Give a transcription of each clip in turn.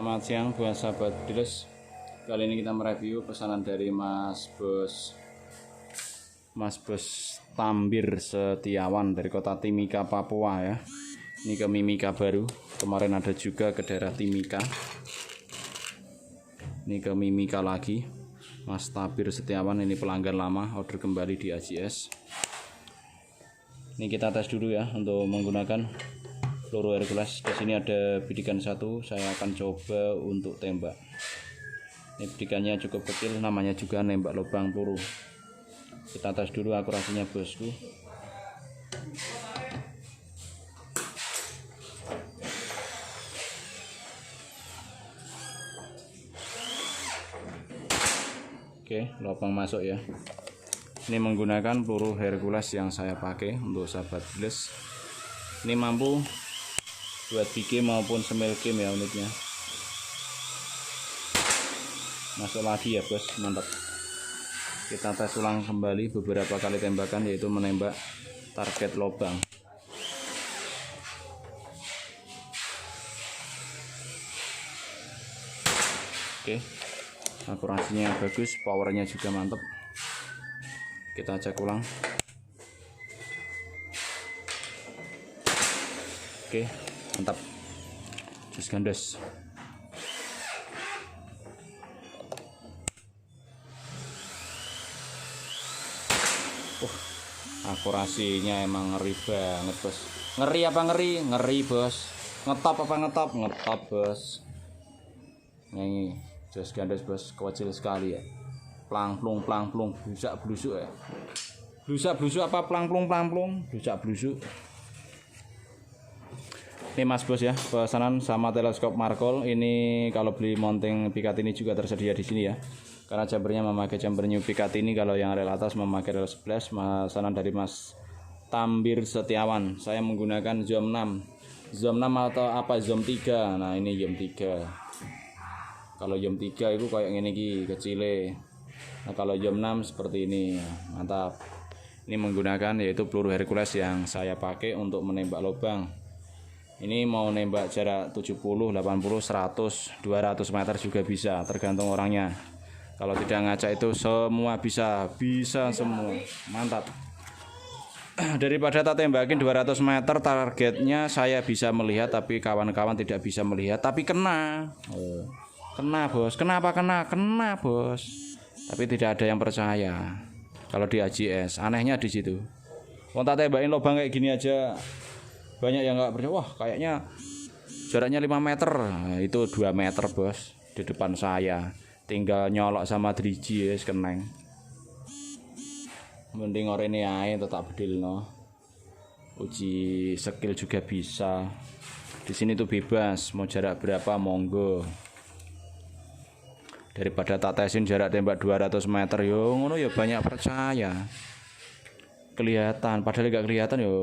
Selamat siang buat sahabat dealers. Kali ini kita mereview pesanan dari Mas Bos Tambir Setiawan dari kota Timika, Papua ya. Ini ke Mimika baru. Kemarin ada juga ke daerah Timika. Ini ke Mimika lagi. Mas Tambir Setiawan ini pelanggan lama, order kembali di AJS. Ini kita tes dulu ya untuk menggunakan peluru Hercules. Di sini ada bidikan satu, saya akan coba untuk tembak. Ini bidikannya cukup kecil, namanya juga nembak lubang peluru. Kita tes dulu akurasinya bosku. Oke, lubang masuk ya. Ini menggunakan peluru Hercules yang saya pakai untuk sahabat dealers. Ini mampu buat big game maupun small game ya unitnya. Masuk lagi ya bos, mantap. Kita tes ulang kembali beberapa kali tembakan, yaitu menembak target lubang. Oke, akurasinya bagus, powernya juga mantap. Kita cek ulang. Oke, mantap. Jus gandos. Akurasinya emang ngeri banget bos. Ngeri apa ngeri? Ngeri bos. Ngetop apa ngetop? Ngetop bos. Ini jus gandos bos, kecil sekali ya. Plang plung, blusak blusuk ya. Blusak blusuk apa plang plung, blusak blusuk. Ini Mas Bos ya, pesanan sama teleskop Markol. Ini kalau beli mounting Picatinny juga tersedia di sini ya. Karena chambernya memakai chamber new Picatinny, kalau yang rel atas memakai rel 11. Pesanan dari Mas Tambir Setiawan. Saya menggunakan zoom 6. Zoom 6 atau apa zoom 3. Nah, ini zoom 3. Kalau zoom 3 itu kayak gini ki, kecile. Nah, kalau zoom 6 seperti ini. Mantap. Ini menggunakan yaitu peluru Hercules yang saya pakai untuk menembak lubang. Ini mau nembak jarak 70, 80, 100, 200 meter juga bisa, tergantung orangnya. Kalau tidak ngaca itu semua bisa semua. Mantap. Daripada tak tembakin 200 meter, targetnya saya bisa melihat tapi kawan-kawan tidak bisa melihat, tapi kena. Kena bos. Kenapa kena? Kena bos. Tapi tidak ada yang percaya. Kalau di AJS, anehnya di situ. Mau tak tembakin lubang kayak gini aja banyak yang nggak percaya. Wah, kayaknya jaraknya 5 meter. Nah, itu 2 meter bos di depan saya. Tinggal nyolok sama driji ya, keneng. Mending orang ini aja tetap bedil no. Uji skill juga bisa. Di sini tuh bebas, mau jarak berapa monggo. Daripada tak tesin jarak tembak 200 meter yo ngono ya banyak percaya. Kelihatan, padahal nggak kelihatan yo.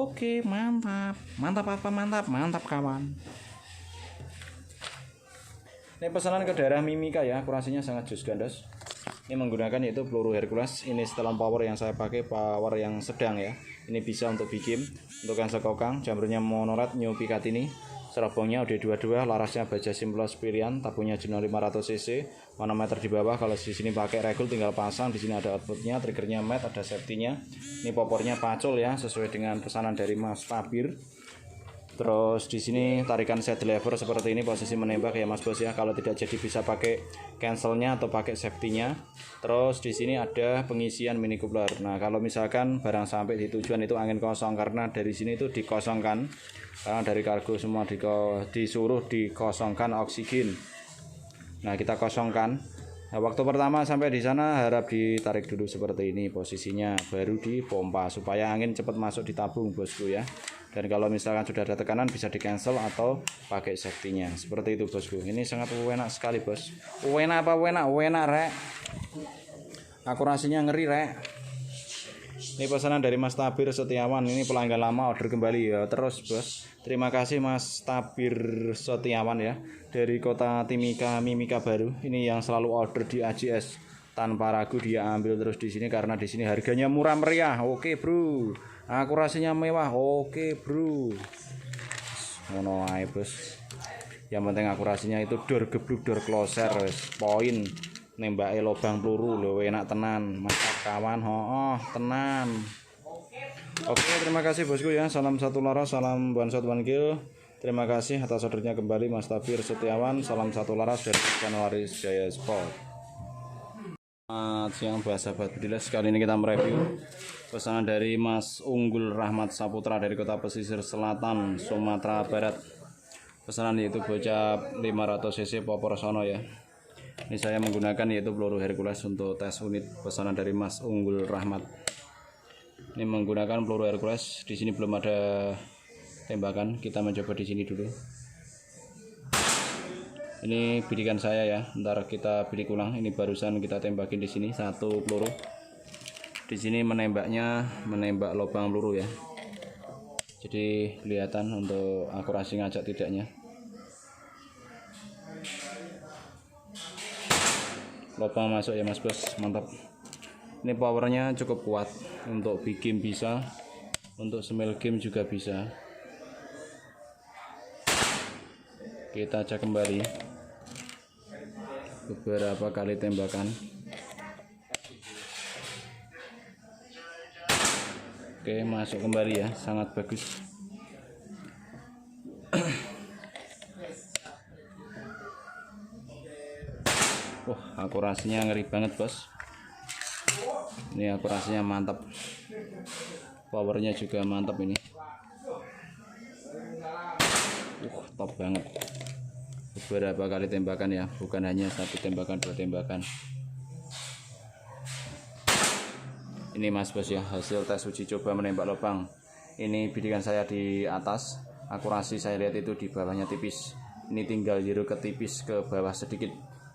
Oke, mantap kawan. Ini pesanan ke daerah Mimika ya, akurasinya sangat jus gandos. Ini menggunakan yaitu peluru Hercules. Ini setelan power yang saya pakai, power yang sedang ya. Ini bisa untuk big game, untuk yang sekokang. Jambernya monorat new Picatinny. Serobongnya udah 22, larasnya baja simplos pilihan, tabungnya Juno 500 cc, manometer di bawah. Kalau di sini pakai regul tinggal pasang. Di sini ada outputnya, triggernya mat, ada safety-nya. Ini popornya pacul ya, sesuai dengan pesanan dari Mas Tabir. Terus di sini tarikan set lever seperti ini, posisi menembak ya Mas Bos ya. Kalau tidak jadi bisa pakai cancelnya atau pakai safety-nya. Terus di sini ada pengisian mini coupler. Nah, kalau misalkan barang sampai di tujuan itu angin kosong, karena dari sini itu dikosongkan. Karena dari kargo semua disuruh dikosongkan oksigen. Nah, kita kosongkan. Nah, waktu pertama sampai di sana harap ditarik dulu seperti ini posisinya, baru dipompa supaya angin cepat masuk di tabung bosku ya. Dan kalau misalkan sudah ada tekanan bisa di cancel atau pakai safety-nya. Seperti itu bosku. Ini sangat enak sekali bos. Enak apa enak? Enak rek. Akurasinya ngeri rek. Ini pesanan dari Mas Tabir Setiawan. Ini pelanggan lama, order kembali ya terus bos. Terima kasih Mas Tabir Setiawan ya, dari kota Timika, Mimika baru. Ini yang selalu order di AJS. Tanpa ragu dia ambil terus di sini karena di sini harganya murah meriah. Oke bro. Akurasinya mewah. Oke bro. Ngono ae bos. Yang penting akurasinya itu dor gebluk dor closer poin nembake lubang peluru lho enak tenan mantap kawan tenan. Oke, terima kasih bosku ya. Salam satu laras, salam one shot one kill. Terima kasih atas ordernya kembali Mas Tafir Setiawan. Salam satu laras dari channel Laris Jaya Sport. Selamat siang sahabat Bediles. Kali ini kita mereview pesanan dari Mas Unggul Rahmat Saputra dari Kota Pesisir Selatan, Sumatera Barat. Pesanan yaitu bocah 500 cc popor sono ya. Ini saya menggunakan yaitu peluru Hercules untuk tes unit pesanan dari Mas Unggul Rahmat. Ini menggunakan peluru Hercules. Di sini belum ada tembakan. Kita mencoba di sini dulu. Ini bidikan saya ya. Ntar kita bidik ulang. Ini barusan kita tembakin di sini satu peluru. Di sini menembaknya menembak lubang peluru ya. Jadi kelihatan untuk akurasi ngajak tidaknya. Lubang masuk ya Mas Bos, mantap. Ini powernya cukup kuat untuk big game bisa, untuk small game juga bisa. Kita cek kembali beberapa kali tembakan. Oke, masuk kembali ya, sangat bagus. Akurasinya ngeri banget bos. Ini akurasinya mantap, powernya juga mantap ini. Top banget. Beberapa kali tembakan ya, bukan hanya satu tembakan, dua tembakan. Ini Mas Bos ya, hasil tes uji coba menembak lubang. Ini bidikan saya di atas, akurasi saya lihat itu di bawahnya tipis. Ini tinggal jiru ke tipis ke bawah sedikit.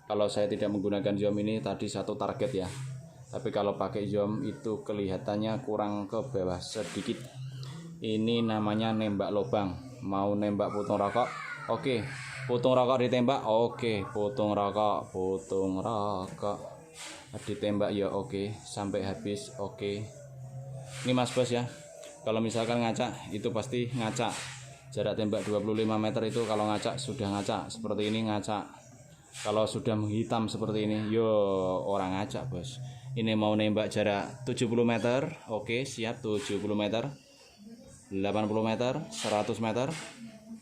Kalau saya tidak menggunakan zoom ini tadi satu target ya. Tapi kalau pakai zoom itu kelihatannya kurang ke bawah sedikit. Ini namanya nembak lubang. Mau nembak putung rokok? Oke. Putung rokok ditembak? Oke. Putung rokok ditembak ya oke. Sampai habis oke. Ini Mas Bos ya. Kalau misalkan ngacak itu pasti ngacak. Jarak tembak 25 meter itu kalau ngacak sudah ngacak. Seperti ini ngacak. Kalau sudah menghitam seperti ini, yo orang ngacak bos. Ini mau nembak jarak 70 meter, oke siap 70 meter, 80 meter, 100 meter,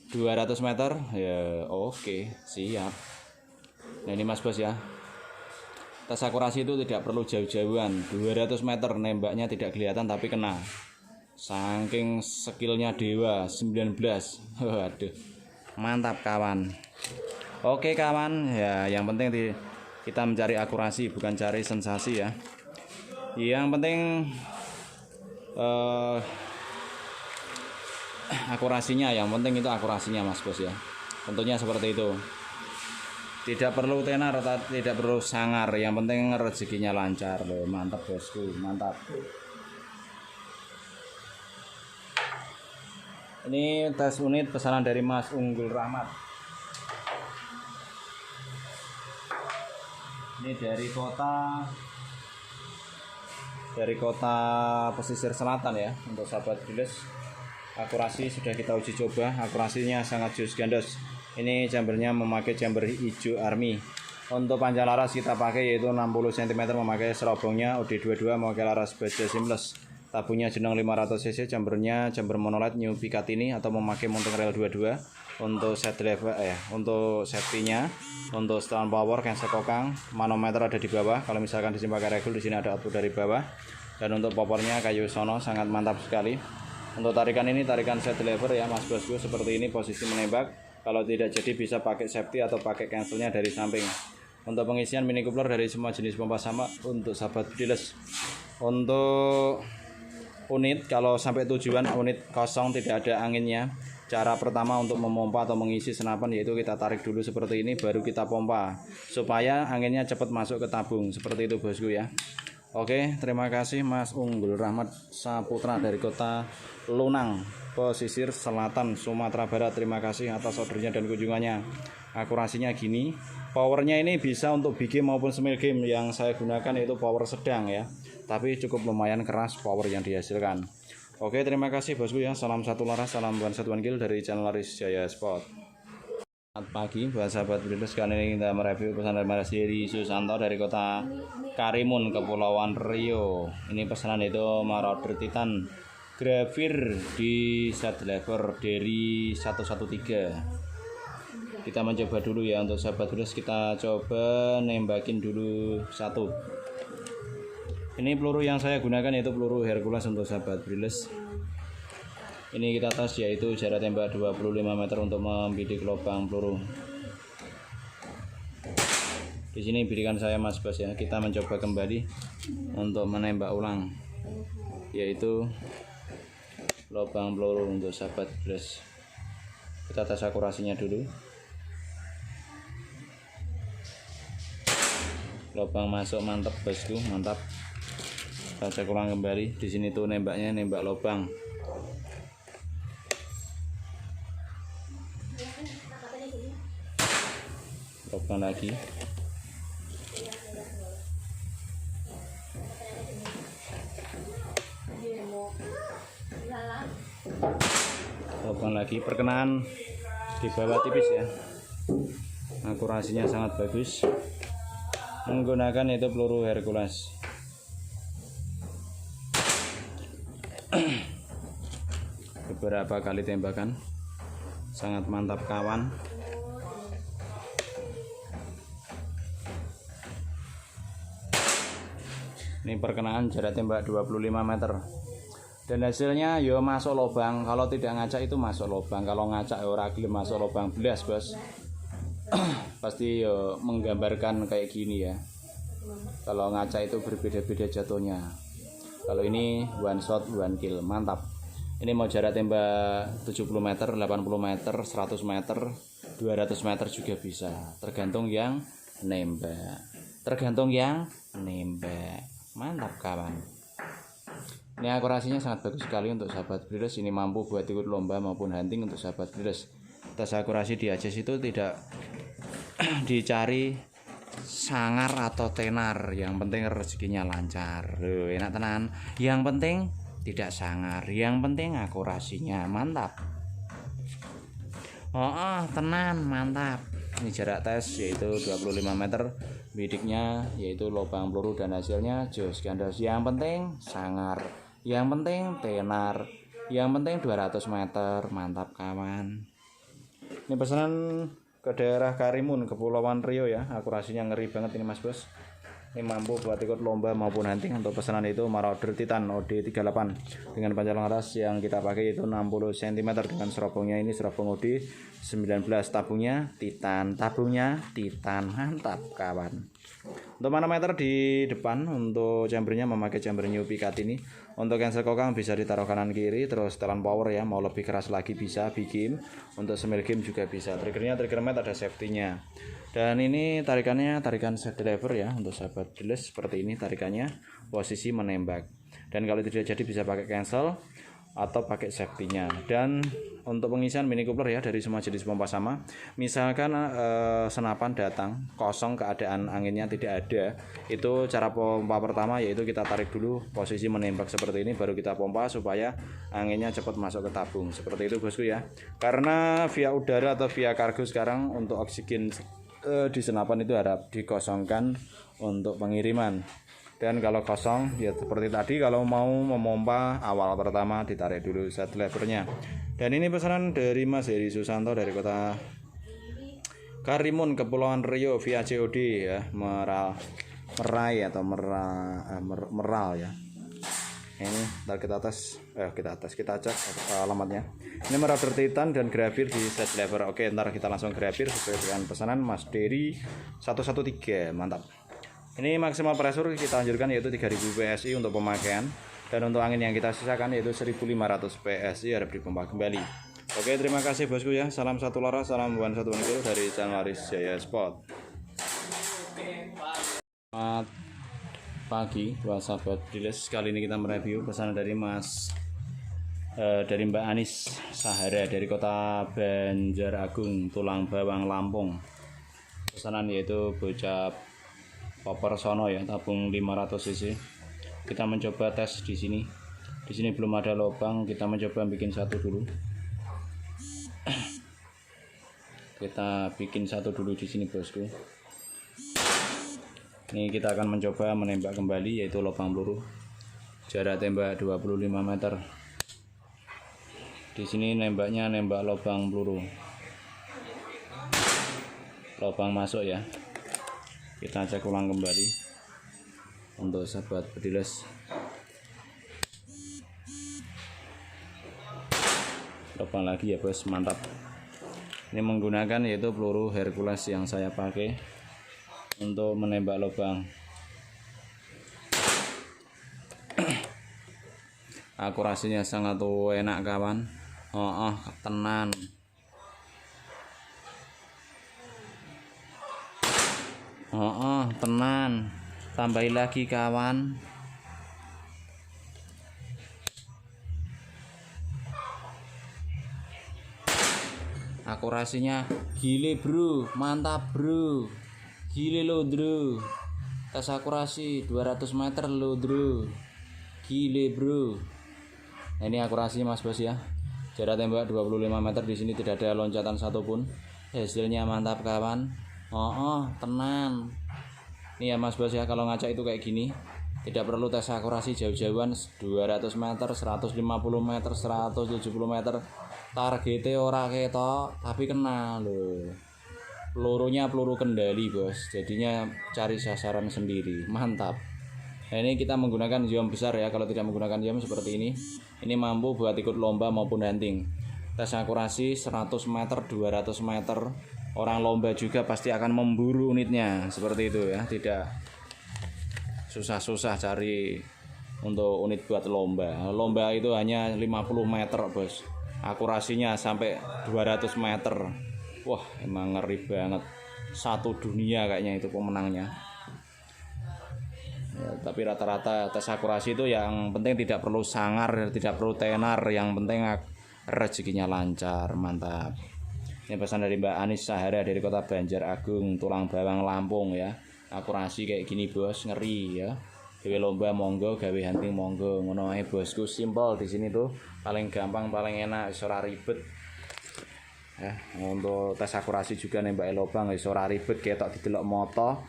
200 meter, ya oke siap. Nah ini Mas Bos ya. Tes akurasi itu tidak perlu jauh-jauhan, 200 meter nembaknya tidak kelihatan tapi kena. Saking skillnya dewa 19, waduh, mantap kawan. Oke kawan, ya yang penting kita mencari akurasi bukan cari sensasi ya. Yang penting akurasinya, yang penting itu akurasinya Mas Bos ya. Tentunya seperti itu. Tidak perlu tenar, tidak perlu sangar, yang penting rezekinya lancar loh. Mantap bosku, mantap. Ini tes unit pesanan dari Mas Unggul Rahmat. Ini dari kota Pesisir Selatan ya. Untuk sahabat Bediles, akurasi sudah kita uji coba, akurasinya sangat jus gandos. Ini chambernya memakai chamber hijau army. Untuk panjang laras kita pakai yaitu 60 cm, memakai serobongnya OD22, memakai laras baja seamless. Tabungnya jenong 500 cc, chambernya chamber monolight new Picatinny atau memakai mounting rail 22. Untuk set level untuk safety-nya, untuk setelan power, cancel kokang, manometer ada di bawah. Kalau misalkan di sini pakai regul, di sini ada output dari bawah. Dan untuk popornya kayu sono sangat mantap sekali. Untuk tarikan ini tarikan set lever ya Mas Bosku, seperti ini posisi menembak. Kalau tidak jadi bisa pakai safety atau pakai cancelnya dari samping. Untuk pengisian mini coupler dari semua jenis pompa sama untuk sahabat Bediles. Untuk unit kalau sampai tujuan unit kosong tidak ada anginnya. Cara pertama untuk memompa atau mengisi senapan yaitu kita tarik dulu seperti ini, baru kita pompa supaya anginnya cepat masuk ke tabung. Seperti itu bosku ya. Oke, terima kasih Mas Unggul Rahmat Saputra dari Kota Lunang, Pesisir Selatan, Sumatera Barat. Terima kasih atas ordernya dan kunjungannya. Akurasinya gini, powernya ini bisa untuk big game maupun small game. Yang saya gunakan yaitu power sedang ya, tapi cukup lumayan keras power yang dihasilkan. Oke, terima kasih bosku ya. Salam satu laras, salam one shot one kill dari channel Laris Jaya Sport. Selamat pagi buat sahabat breeders, kali ini kita mereview pesanan Mas Heri Susanto dari kota Karimun, Kepulauan Riau. Ini pesanan itu Marauder Titan Gravir di set lever dari 113. Kita mencoba dulu ya untuk sahabat breeders, kita coba nembakin dulu satu. Ini peluru yang saya gunakan yaitu peluru Hercules untuk sahabat breeders. Ini kita tes yaitu jarak tembak 25 meter untuk membidik lubang peluru. Di sini bidikan saya Mas Bos ya. Kita mencoba kembali untuk menembak ulang yaitu lubang peluru untuk sahabat breeders. Kita tes akurasinya dulu. Lubang masuk, mantap bosku, mantap. Kita cek ulang kembali. Di sini tuh nembaknya nembak lubang. Lubang lagi. Lubang lagi, perkenaan di bawah tipis ya. Akurasinya sangat bagus. Menggunakan itu peluru Hercules. Beberapa kali tembakan. Sangat mantap kawan. Ini perkenaan jarak tembak 25 meter. Dan hasilnya yo masuk lubang. Kalau tidak ngacak itu masuk lubang. Kalau ngacak ora gelem masuk lubang belas, Bos. Pasti yo menggambarkan kayak gini ya. Kalau ngacak itu berbeda-beda jatuhnya. Kalau ini one shot one kill, mantap. Ini mau jarak tembak 70 meter, 80 meter, 100 meter, 200 meter juga bisa. Tergantung yang nembak. Mantap kawan. Ini akurasinya sangat bagus sekali untuk sahabat breeders. Ini mampu buat ikut lomba maupun hunting untuk sahabat breeders. Tes akurasi di ACS itu tidak dicari sangar atau tenar. Yang penting rezekinya lancar. Loh, enak tenan. Yang penting tidak sangar. Yang penting akurasinya mantap. Tenan, mantap. Ini jarak tes yaitu 25 meter. Bidiknya yaitu lubang peluru dan hasilnya jos gandos. Yang penting sangar, yang penting tenar, yang penting 200 meter, mantap kawan. Ini pesanan ke daerah Karimun, Kepulauan Riau ya. Akurasinya ngeri banget ini Mas Bos. Ini mampu buat ikut lomba maupun hunting. Untuk pesanan itu Marauder Titan OD38 dengan panjang laras yang kita pakai itu 60 cm dengan serobongnya ini serobong OD 19, tabungnya Titan, mantap kawan. Untuk manometer di depan, untuk chambernya memakai chamber new Picatinny ini. Untuk cancel kokang bisa ditaruh kanan kiri, terus setelan power ya, mau lebih keras lagi bisa bikin. Untuk semil game juga bisa. Triggernya trigger mat, ada safety-nya. Dan ini tarikannya tarikan set driver ya, untuk sahabat breeders seperti ini tarikannya, posisi menembak. Dan kalau tidak jadi bisa pakai cancel atau pakai safety-nya. Dan untuk pengisian mini coupler ya dari semua jenis pompa sama. Misalkan senapan datang kosong, keadaan anginnya tidak ada, itu cara pompa pertama yaitu kita tarik dulu posisi menembak seperti ini, baru kita pompa supaya anginnya cepat masuk ke tabung. Seperti itu bosku ya. Karena via udara atau via kargo sekarang untuk oksigen di senapan itu harap dikosongkan untuk pengiriman. Dan kalau kosong ya seperti tadi, kalau mau memompa awal pertama ditarik dulu set levernya. Dan ini pesanan dari Mas Heri Susanto dari kota Karimun, Kepulauan Riau via COD ya, Meral ya. Ini ntar kita cek alamatnya. Ini Marauder Titan dan Gravir di set lever. Oke, ntar kita langsung Gravir sesuai dengan pesanan Mas Heri 113, mantap. Ini maksimal pressure kita anjurkan yaitu 3000 PSI untuk pemakaian, dan untuk angin yang kita sisakan yaitu 1500 PSI harap dipompa kembali. Oke, terima kasih bosku ya. Salam satu laras, salam buan satu kilo dari channel Aris Jaya Sport. Selamat pagi buat sahabat breeders. Kali ini kita mereview pesanan dari dari Mbak Anis Sahara dari kota Banjaragung, Tulang Bawang, Lampung. Pesanan yaitu bocah Popper Sono ya, tabung 500 cc. Kita mencoba tes di sini. Di sini belum ada lubang, kita mencoba bikin satu dulu. Kita bikin satu dulu di sini bosku. Ini kita akan mencoba menembak kembali, yaitu lubang peluru. Jarak tembak 25 meter. Di sini nembaknya nembak lubang peluru. Lubang masuk ya. Kita cek ulang kembali untuk sahabat Bediles. Lubang lagi ya bos, mantap. Ini menggunakan yaitu peluru Hercules yang saya pakai untuk menembak lubang. Akurasinya sangat enak kawan. Tenan. Tenan. Tambahi lagi kawan. Akurasinya gile bro, mantap bro, gile lo bro. Tes akurasi 200 meter lo bro, gile bro. Nah, ini akurasinya mas bos ya. Jarak tembak 25 meter, di sini tidak ada loncatan satupun. Hasilnya mantap kawan. Tenang. Ini ya mas bos ya, kalau ngaca itu kayak gini. Tidak perlu tes akurasi jauh-jauhan, 200 meter, 150 meter, 170 meter. Targetnya ora ketok, tapi kena loh. Pelurunya peluru kendali bos, jadinya cari sasaran sendiri, mantap. Nah, ini kita menggunakan jam besar ya. Kalau tidak menggunakan jam seperti ini mampu buat ikut lomba maupun hunting. Tes akurasi 100 meter, 200 meter. Orang lomba juga pasti akan memburu unitnya, seperti itu ya. Tidak susah-susah cari untuk unit buat lomba. Lomba itu hanya 50 meter bos, akurasinya sampai 200 meter. Wah emang ngeri banget, satu dunia kayaknya itu pemenangnya ya. Tapi rata-rata tes akurasi itu yang penting tidak perlu sangar, tidak perlu tenar, yang penting rezekinya lancar, mantap. Ini pesan dari Mbak Anis Sahara dari kota Banjaragung, Tulang Bawang, Lampung ya. Akurasi kayak gini bos, ngeri ya. Gawe lomba monggo, gawe hunting monggo, ngono ae bosku. Simpel di sini tuh, paling gampang, paling enak, ora ribet. Ya, untuk tes akurasi juga nembak lubang wis ora ribet, ketok didelok moto.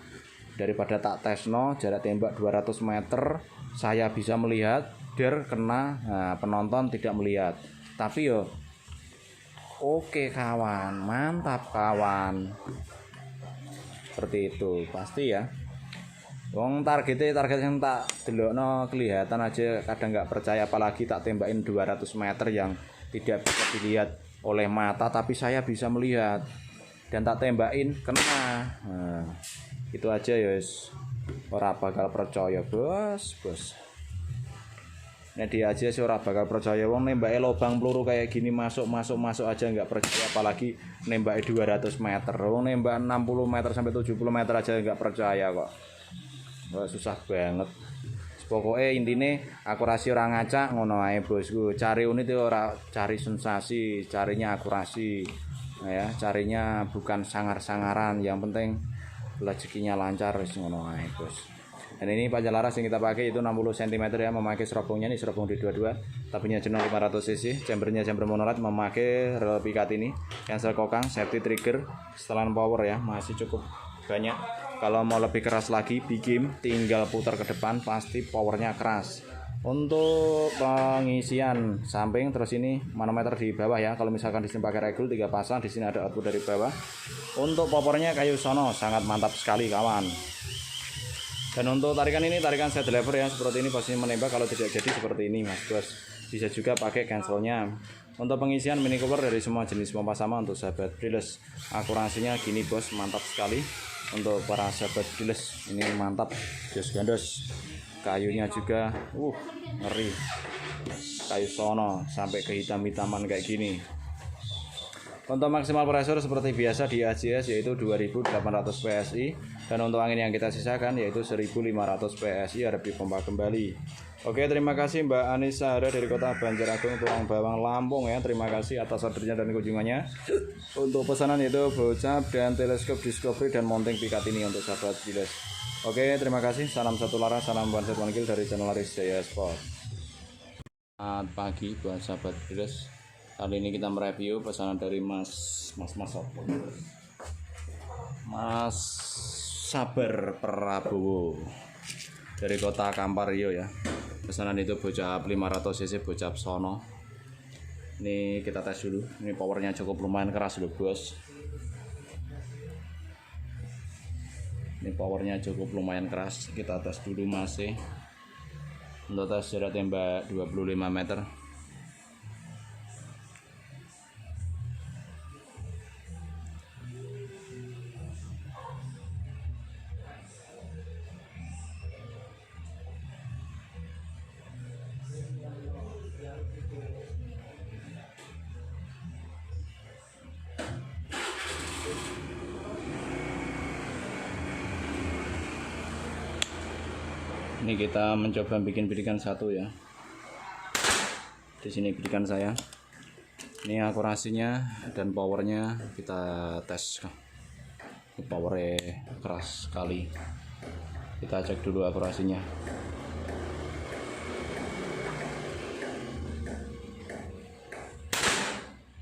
Daripada tak tesno jarak tembak 200 meter, saya bisa melihat der kena, nah, penonton tidak melihat. Tapi yo oke kawan, mantap kawan. Seperti itu pasti ya. Wong target yang tak delokno kelihatan aja kadang nggak percaya, apalagi tak tembakin 200 meter yang tidak bisa dilihat oleh mata, tapi saya bisa melihat dan tak tembakin kena. Nah, itu aja ya wis. Ora bakal percaya bos. Nah dia aja sih ora bakal percaya, wong nembake lubang peluru kayak gini masuk aja nggak percaya, apalagi nembake 200 meter. Wong nembak 60 meter sampai 70 meter aja nggak percaya kok. Wah, susah banget. Pokoknya intinya akurasi orang ngaca ngono ae bosku. Cari unit itu ora cari sensasi, carinya akurasi. Nah, ya, carinya bukan sangar-sangaran, yang penting rezekinya lancar wis ngono ae bos. Dan ini panjang laras yang kita pakai itu 60 cm ya, memakai serobongnya nih, serobong D22, tapinya Jenon 500 cc, chambernya chamber monorat, memakai rel pikat ini, cancel kokang, safety trigger, setelan power ya, masih cukup banyak. Kalau mau lebih keras lagi bikin tinggal putar ke depan, pasti powernya keras. Untuk pengisian samping terus ini manometer di bawah ya. Kalau misalkan di sini pakai regul 3 pasang, di sini ada output dari bawah. Untuk popornya kayu sono sangat mantap sekali kawan. Dan untuk tarikan ini tarikan set driver ya, seperti ini posisi menembak. Kalau tidak jadi seperti ini mas bos, bisa juga pakai cancelnya. Untuk pengisian mini cooler dari semua jenis pompa sama untuk sahabat Bediles. Akurasinya gini bos, mantap sekali. Untuk para sahabat Bediles ini mantap, jos gandos. Kayunya juga ngeri, kayu sono sampai ke hitam-hitaman kayak gini. Untuk maksimal pressure seperti biasa di AJS yaitu 2800 PSI, dan untuk angin yang kita sisakan yaitu 1500 PSI, harap dipompa kembali. Oke, terima kasih Mbak Anis Sahara dari kota Banjaragung, Tulang Bawang, Lampung ya. Terima kasih atas ordernya dan kunjungannya. Untuk pesanan yaitu bocap dan teleskop Discovery dan mounting pikat ini untuk sahabat Bediles. Oke, terima kasih. Salam satu laras, salam One Set One Kill dari channel Laris Jaya Sport. Selamat pagi buat sahabat Bediles. Kali ini kita mereview pesanan dari Mas Sabar Prabowo dari kota Kampar Riau ya. Pesanan itu bocap 500 cc bocap sono. Ini kita tes dulu. Ini powernya cukup lumayan keras loh bos. Ini powernya cukup lumayan keras. Kita tes dulu masih. Untuk tes jarak tembak 25 meter. Ini kita mencoba bikin bidikan satu ya. Di sini bidikan saya. Ini akurasinya dan powernya kita tes. Ini powernya keras sekali. Kita cek dulu akurasinya.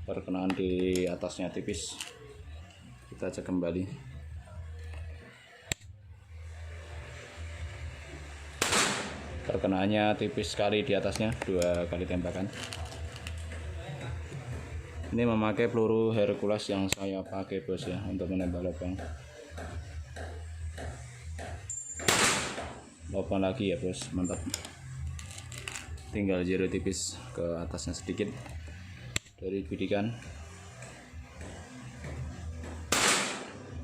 Perkenaan di atasnya tipis. Kita cek kembali. Perkenaannya tipis sekali di atasnya, 2 kali tembakan. Ini memakai peluru Hercules yang saya pakai bos ya untuk menembak lubang. Lubang lagi ya bos, mantap. Tinggal zero tipis ke atasnya sedikit dari bidikan.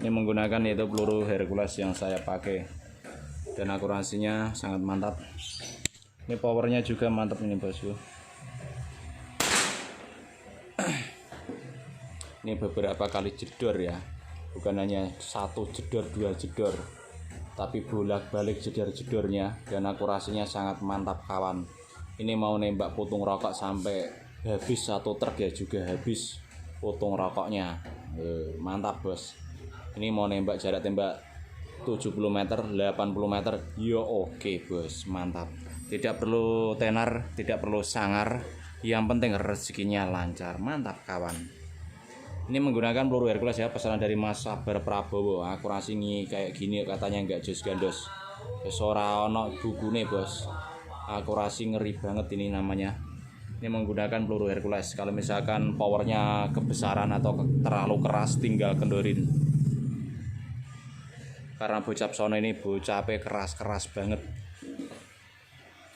Ini menggunakan yaitu peluru Hercules yang saya pakai. Dan akurasinya sangat mantap. Ini powernya juga mantap ini bosku. Ini beberapa kali jedor ya, bukan hanya 1 jedor 2 jedor, tapi bolak-balik jedor-jedornya. Dan akurasinya sangat mantap kawan. Ini mau nembak putung rokok sampai habis 1 truk ya juga habis putung rokoknya. Mantap bos. Ini mau nembak jarak tembak 70 meter, 80 meter, yo oke bos, mantap. Tidak perlu tenar, tidak perlu sangar, yang penting rezekinya lancar, mantap kawan. Ini menggunakan peluru Hercules ya, pesanan dari Mas Sabar Prabowo. Akurasi kayak gini katanya nggak jos gandos. Ora ono bukune bos. Akurasi ngeri banget ini namanya. Ini menggunakan peluru Hercules. Kalau misalkan powernya kebesaran atau terlalu keras, tinggal kendorin. Karena bocap sono ini bocapnya keras-keras banget.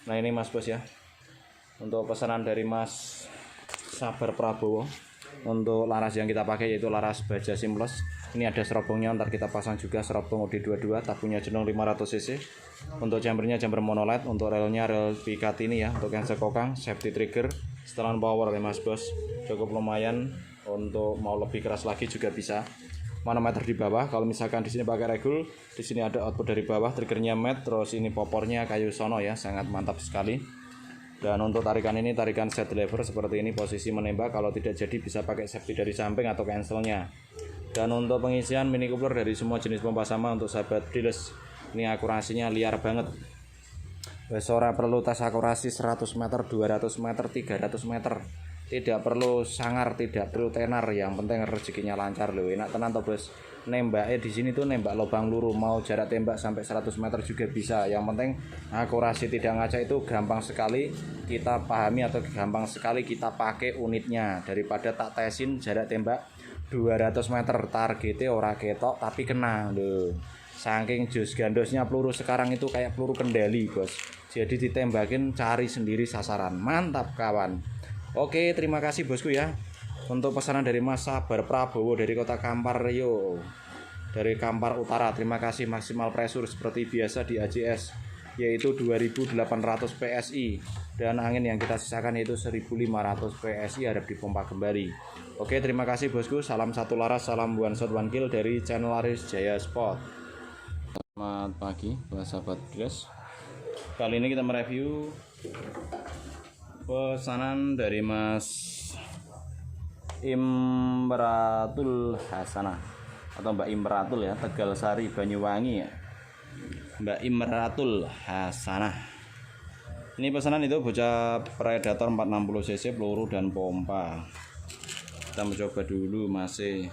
Nah ini mas bos ya, untuk pesanan dari Mas Sabar Prabowo. Untuk laras yang kita pakai yaitu laras baja simples. Ini ada serobongnya, ntar kita pasang juga serobong OD22, tabungnya jenong 500 cc. Untuk chambernya chamber monolight. Untuk relnya rel Picatinny ya. Untuk yang sekokang, safety trigger, setelan power ya mas bos. Cukup lumayan. Untuk mau lebih keras lagi juga bisa. Manometer di bawah. Kalau misalkan di sini pakai regul, di sini ada output dari bawah, triggernya mat, terus ini popornya kayu sono ya, sangat mantap sekali. Dan untuk tarikan ini tarikan set lever seperti ini, posisi menembak. Kalau tidak jadi bisa pakai safety dari samping atau cancelnya. Dan untuk pengisian mini coupler dari semua jenis pompa sama untuk sahabat dealers. Ini akurasinya liar banget. Besora perlu tes akurasi 100 meter, 200 meter, 300 meter. Tidak perlu sangar, tidak perlu tenar, yang penting rezekinya lancar loh. Enak tenan toh bos. Nembaknya di sini tuh nembak lubang peluru, mau jarak tembak sampai 100 meter juga bisa. Yang penting akurasi tidak ngaca, itu gampang sekali kita pahami atau gampang sekali kita pakai unitnya. Daripada tak tesin jarak tembak 200 meter, targetnya ora ketok tapi kena loh. Saking jos gandosnya peluru sekarang itu kayak peluru kendali bos. Jadi ditembakin cari sendiri sasaran. Mantap kawan. Oke, terima kasih bosku ya. Untuk pesanan dari Mas Sabar Prabowo dari kota Kampar Riau, dari Kampar Utara. Terima kasih. Maksimal pressure seperti biasa di AJS, yaitu 2800 PSI. Dan angin yang kita sisakan yaitu 1500 PSI, harap dipompa kembali. Oke, terima kasih bosku. Salam satu laras, salam one shot one kill dari channel Aris Jaya Sport. Selamat pagi buat sahabat guys. Kali ini kita mereview pesanan dari Mas Imratul Hasanah atau Mbak Imratul ya, Tegal Sari Banyuwangi ya. Mbak Imratul Hasanah. Ini pesanan itu bocah Predator 460 cc peluru dan pompa. Kita mencoba dulu masih.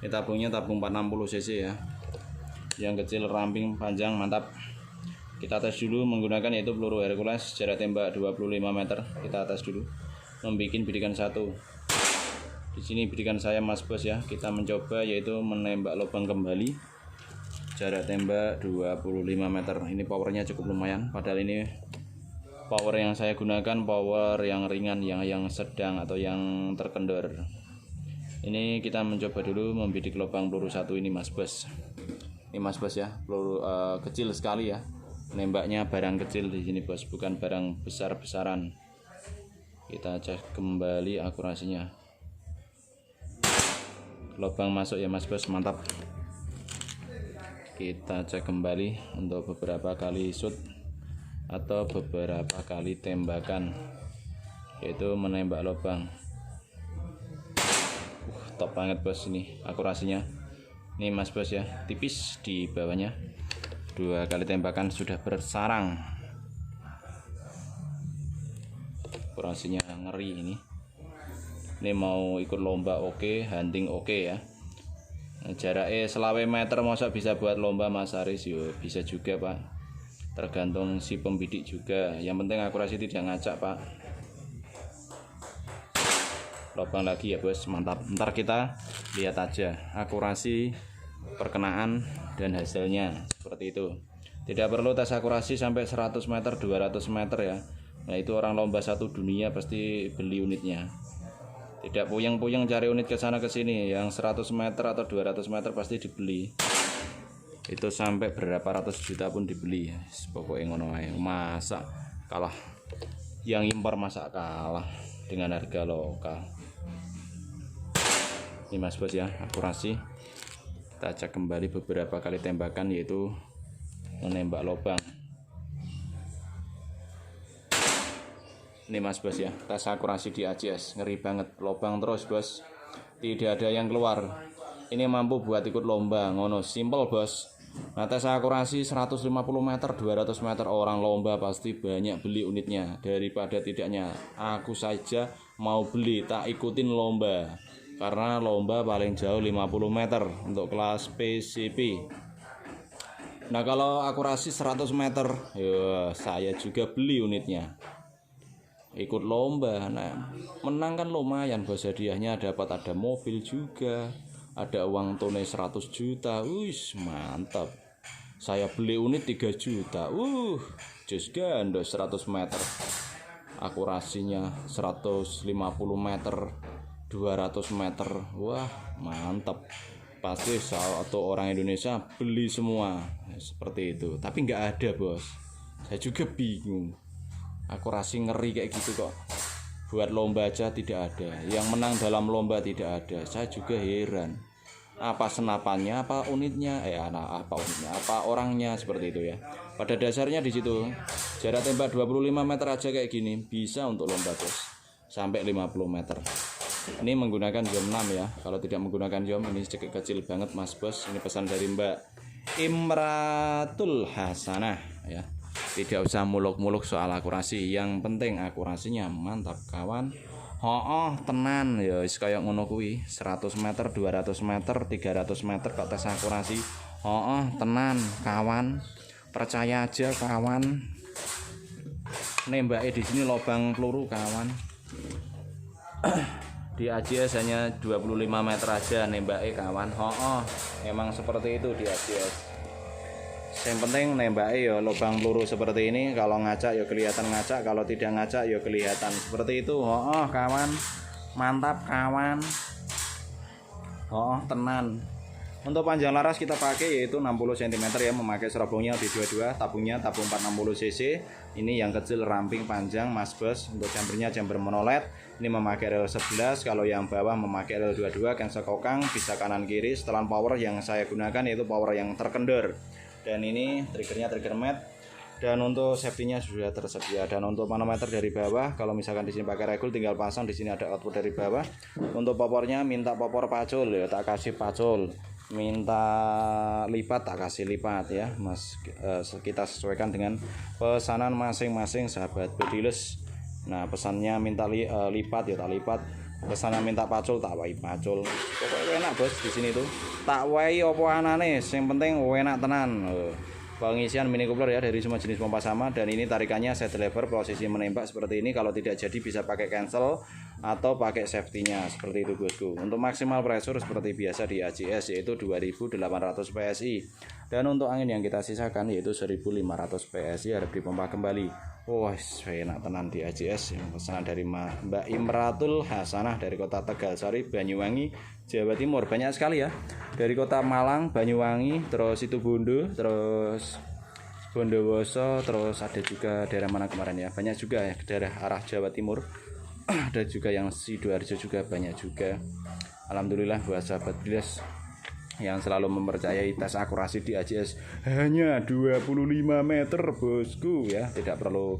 Ini tabungnya tabung 460 cc ya. Yang kecil ramping panjang mantap. Kita tes dulu menggunakan yaitu peluru Hercules jarak tembak 25 meter. Kita tes dulu. Membikin bidikan 1. Di sini bidikan saya Mas Bos ya. Kita mencoba yaitu menembak lubang kembali. Jarak tembak 25 meter. Ini powernya cukup lumayan. Padahal ini power yang saya gunakan power yang ringan, yang sedang atau yang terkendor. Ini kita mencoba dulu membidik lubang peluru 1 ini Mas Bos. Ini Mas Bos ya, peluru kecil sekali ya. Nembaknya barang kecil di sini Bos, bukan barang besar-besaran. Kita cek kembali akurasinya. Lubang masuk ya Mas Bos, mantap. Kita cek kembali untuk beberapa kali shoot atau beberapa kali tembakan, yaitu menembak lubang. Top banget Bos, ini akurasinya. Ini Mas Bos ya, tipis di bawahnya. 2 kali tembakan sudah bersarang. Akurasinya ngeri ini. Ini mau ikut lomba oke, hunting oke ya. Jaraknya selawe meter masa bisa buat lomba Mas Aris? Yo bisa juga Pak. Tergantung si pembidik juga. Yang penting akurasi tidak ngacak Pak. Lubang lagi ya Bos, mantap. Ntar kita lihat aja akurasi, perkenaan dan hasilnya seperti itu. Tidak perlu tes akurasi sampai 100 meter 200 meter ya. Nah itu orang lomba satu dunia pasti beli unitnya. Tidak puyeng-puyeng cari unit ke sana ke sini. Yang 100 meter atau 200 meter pasti dibeli. Itu sampai berapa ratus juta pun dibeli. Pokoknya ngono ae. Masa kalah yang impor, masa kalah dengan harga lokal. Ini Mas Bos ya, akurasi. Kita cek kembali beberapa kali tembakan, yaitu menembak lubang. Ini Mas Bos ya, tes akurasi di ACS, ngeri banget, lubang terus Bos, tidak ada yang keluar. Ini mampu buat ikut lomba, ngono simple Bos. Nah tes akurasi 150 meter 200 meter orang lomba pasti banyak beli unitnya daripada tidaknya. Aku saja mau beli tak ikutin lomba, karena lomba paling jauh 50 meter untuk kelas PCP. Nah kalau akurasi 100 meter ya saya juga beli unitnya, ikut lomba. Nah menang kan lumayan Bos, hadiahnya dapat ada mobil juga, ada uang tunai 100 juta. Mantap. Saya beli unit 3 juta. Just gandos 100 meter. Akurasinya 150 meter 200 meter. Wah mantap. Pasti satu orang Indonesia beli semua seperti itu. Tapi nggak ada Bos, saya juga bingung. Akurasi ngeri kayak gitu kok. Buat lomba aja tidak ada, yang menang dalam lomba tidak ada. Saya juga heran. Apa senapannya, apa unitnya, apa unitnya, apa orangnya, seperti itu ya. Pada dasarnya di situ jarak tembak 25 meter aja kayak gini bisa untuk lomba Bos, sampai 50 meter. Ini menggunakan jam 6 ya. Kalau tidak menggunakan jam, ini sedikit kecil banget Mas Bos. Ini pesan dari Mbak Imratul Hasanah ya. Tidak usah muluk-muluk soal akurasi, yang penting akurasinya mantap kawan. Tenan ya wis kaya ngono kuwi. 100 meter 200 meter 300 meter kok tes akurasi. Tenan kawan, percaya aja kawan. Nembake di sini lubang peluru kawan. Di ACS hanya 25 meter aja nembake kawan. Emang seperti itu di ACS. Yang penting nembake ya lubang peluru seperti ini. Kalau ngacak ya kelihatan ngacak, kalau tidak ngacak ya kelihatan seperti itu. Kawan, mantap kawan. Tenan. Untuk panjang laras kita pakai yaitu 60 cm ya, memakai serobongnya di 22, tabungnya tabung 460 cc. Ini yang kecil ramping panjang Mas Bos. Untuk jambernya jamber monoled. Ini memakai rel 11, kalau yang bawah memakai rel 22, cancel kokang, bisa kanan kiri. Setelan power yang saya gunakan yaitu power yang terkendor. Dan ini triggernya trigger mat. Dan untuk safety-nya sudah tersedia. Dan untuk manometer dari bawah, kalau misalkan di sini pakai regul tinggal pasang, di sini ada output dari bawah. Untuk popornya minta popor pacul ya, tak kasih pacul. minta lipat tak kasih lipat ya Mas. Kita sesuaikan dengan pesanan masing-masing sahabat Bodiles. Nah pesannya minta lipat ya tak lipat, pesanan minta pacul tak wai pacul. Pokoknya enak bos di sini tuh, tak wai opo anane, yang penting enak tenan. Pengisian mini coupler ya dari semua jenis pompa sama, dan ini tarikannya set lever, posisi menembak seperti ini. Kalau tidak jadi bisa pakai cancel atau pakai safety-nya seperti itu bosku. Untuk maksimal pressure seperti biasa di AJS yaitu 2800 PSI, dan untuk angin yang kita sisakan yaitu 1500 PSI harus dipompa kembali. Wah, enak tenan di AJS. Yang pesanan dari Mbak Imratul Hasanah dari kota Tegalsari, Banyuwangi, Jawa Timur. Banyak sekali ya. Dari kota Malang, Banyuwangi, terus itu Bondo, terus Bondowoso, terus ada juga daerah mana kemarin ya. Banyak juga ya daerah arah Jawa Timur. Ada juga yang Sidoarjo juga banyak juga. Alhamdulillah buat sahabat Bodiles yang selalu mempercayai tes akurasi di AJS hanya 25 meter bosku ya, tidak perlu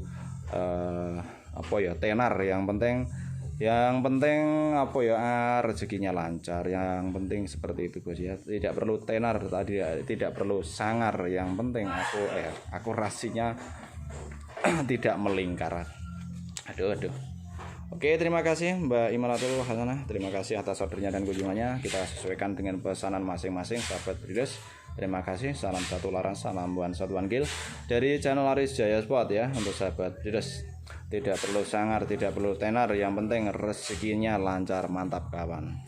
tenar, yang penting apa ya, rezekinya lancar, yang penting seperti itu bos ya. Tidak perlu tenar, tidak perlu sangar, yang penting akurasinya tidak melingkar. Aduh. Oke, terima kasih Mbak Imratul Hasanah. Terima kasih atas ordernya dan kunjungannya. Kita sesuaikan dengan pesanan masing-masing sahabat Bodiles. Terima kasih. Salam satu laras, salam buan satuan gil dari channel Aris Jaya Sport ya untuk sahabat Bodiles. Tidak perlu sangar, tidak perlu tenar, yang penting rezekinya lancar. Mantap kawan.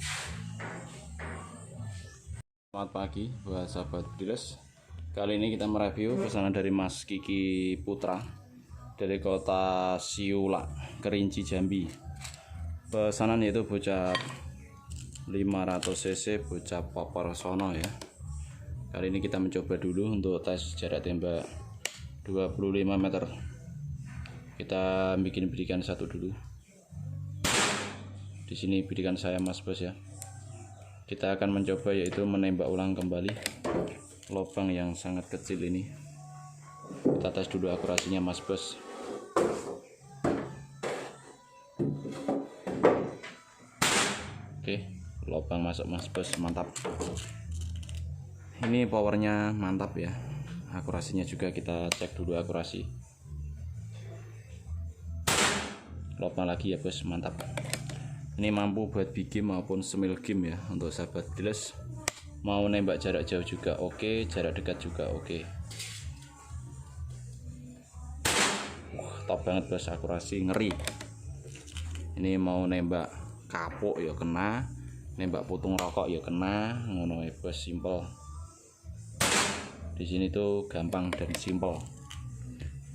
Selamat pagi buat sahabat Bodiles. Kali ini kita mereview pesanan dari Mas Kiki Putra dari kota Siula, Kerinci, Jambi. Pesanan yaitu bocah 500 cc, bocah popor sono ya. Kali ini kita mencoba dulu untuk tes jarak tembak 25 meter. Kita bikin bidikan satu dulu. Di sini bidikan saya Mas Bos ya. Kita akan mencoba yaitu menembak ulang kembali lubang yang sangat kecil ini. Kita tes dulu akurasinya Mas Bos. Oke, lubang masuk Mas Bos, mantap. Ini powernya mantap ya. Akurasinya juga kita cek dulu akurasi. Lubang lagi ya bos, mantap. Ini mampu buat big game maupun semil game ya untuk sahabat Bodiles. Mau nembak jarak jauh juga oke, jarak dekat juga oke. Top banget bos, akurasi ngeri. Ini mau nembak kapuk ya kena, nembak putung rokok ya kena, ngono ya bos, simple. Di sini tuh gampang dan simple.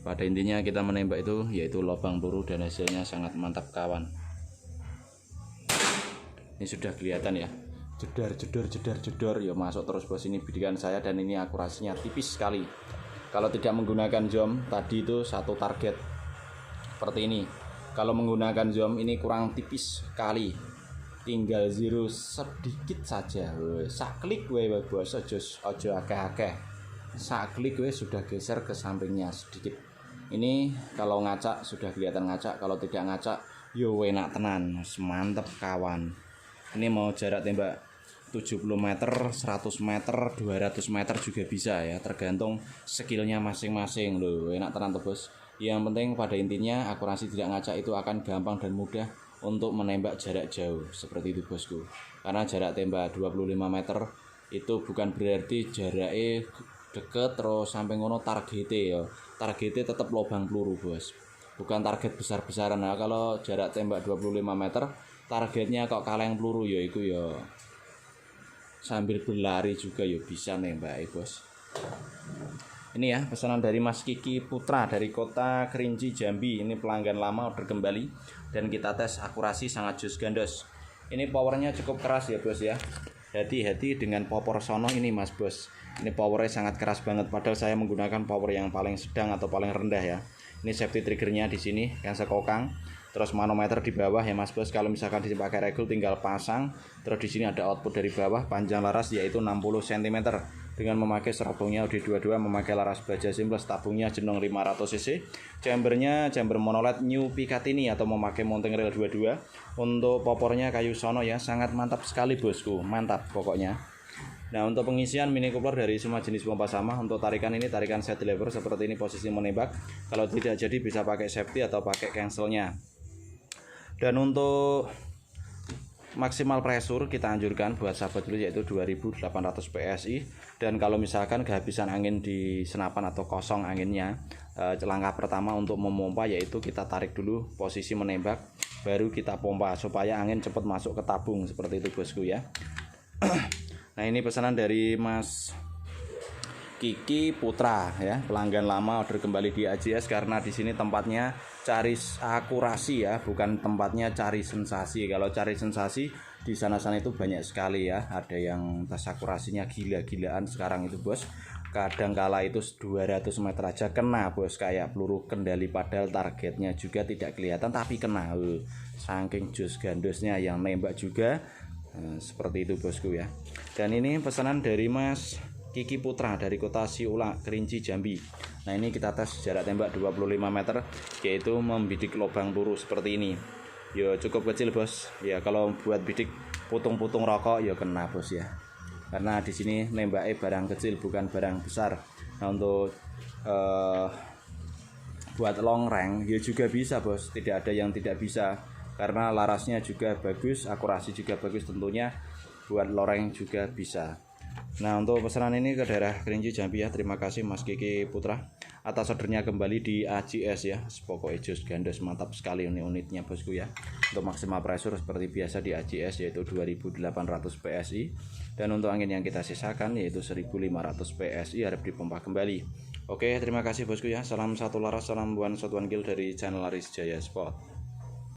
Pada intinya kita menembak itu yaitu lubang peluru, dan hasilnya sangat mantap kawan. Ini sudah kelihatan ya, jedar ya, masuk terus bos. Ini bidikan saya dan ini akurasinya tipis sekali. Kalau tidak menggunakan zoom tadi itu satu target seperti ini. Kalau menggunakan zoom ini kurang tipis sekali, tinggal zero sedikit saja. Sak klik bos, ojo akeh-akeh. Sak klik sudah geser ke sampingnya sedikit. Ini kalau ngacak sudah kelihatan ngacak, kalau tidak ngacak yo enak tenan, mantep kawan. Ini mau jarak tembak 70 meter, 100 meter, 200 meter juga bisa ya, tergantung skillnya masing-masing loh. Enak tenan tuh bos. Yang penting pada intinya akurasi tidak ngacak itu akan gampang dan mudah untuk menembak jarak jauh seperti itu bosku. Karena jarak tembak 25 meter itu bukan berarti jaraknya deket terus sampai ngono targetnya ya. Targetnya tetap lubang peluru bos, bukan target besar-besaran. Nah kalau jarak tembak 25 meter targetnya kok kaleng peluru ya itu ya sambil berlari juga ya bisa nembak bos. Ini ya pesanan dari Mas Kiki Putra dari kota Kerinci, Jambi. Ini pelanggan lama order kembali dan kita tes akurasi sangat jus gandos. Ini powernya cukup keras ya bos ya. Hati-hati dengan popor sono ini Mas Bos. Ini powernya sangat keras banget, padahal saya menggunakan power yang paling sedang atau paling rendah ya. Ini safety triggernya di sini yang sekokang. Terus manometer di bawah ya Mas Bos. Kalau misalkan dipakai regul tinggal pasang. Terus di sini ada output dari bawah, panjang laras yaitu 60 cm. Dengan memakai serabungnya OD22, memakai laras baja simples, tabungnya jenong 500 cc. Chambernya chamber monoled new Picatinny atau memakai mounting rail 22. Untuk popornya kayu sono ya, sangat mantap sekali bosku, mantap pokoknya. Nah, untuk pengisian mini coupler dari semua jenis pompa sama. Untuk tarikan ini tarikan side lever seperti ini, posisi menembak. Kalau tidak jadi bisa pakai safety atau pakai cancelnya. Dan untuk maksimal pressure kita anjurkan buat sahabat dulu yaitu 2800 PSI. Dan kalau misalkan kehabisan angin di senapan atau kosong anginnya, langkah pertama untuk memompa yaitu kita tarik dulu posisi menembak, baru kita pompa supaya angin cepat masuk ke tabung, seperti itu bosku ya. Nah, ini pesanan dari Mas Kiki Putra ya, pelanggan lama order kembali di AJS karena di sini tempatnya cari akurasi ya, bukan tempatnya cari sensasi. Kalau cari sensasi di sana-sana itu banyak sekali ya, ada yang tes akurasinya gila-gilaan sekarang itu bos. Kadang kala itu 200 meter aja kena bos, kayak peluru kendali, padahal targetnya juga tidak kelihatan tapi kena. Saking jus gandosnya yang nembak juga. Seperti itu bosku ya. Dan ini pesanan dari Mas Kiki Putra dari kota Siula, Kerinci, Jambi. Nah, ini kita tes jarak tembak 25 meter yaitu membidik lubang peluru seperti ini. Yo cukup kecil bos. Ya kalau buat bidik putung-putung rokok ya kena bos ya. Karena di sini nembaknya barang kecil bukan barang besar. Nah, untuk buat long range ya juga bisa bos. Tidak ada yang tidak bisa. Karena larasnya juga bagus, akurasi juga bagus tentunya, buat loreng juga bisa. Nah, untuk pesanan ini ke daerah Kerinci, Jambi ya. Terima kasih Mas Kiki Putra atas ordernya kembali di AJS ya. Pokoknya jus gandos mantap sekali ini unitnya bosku ya. Untuk maksimal pressure seperti biasa di AJS yaitu 2800 PSI. Dan untuk angin yang kita sisakan yaitu 1500 PSI, harap dipompa kembali. Oke, terima kasih bosku ya. Salam satu laras, salam buan satuan kill dari channel Aris Jaya Sport.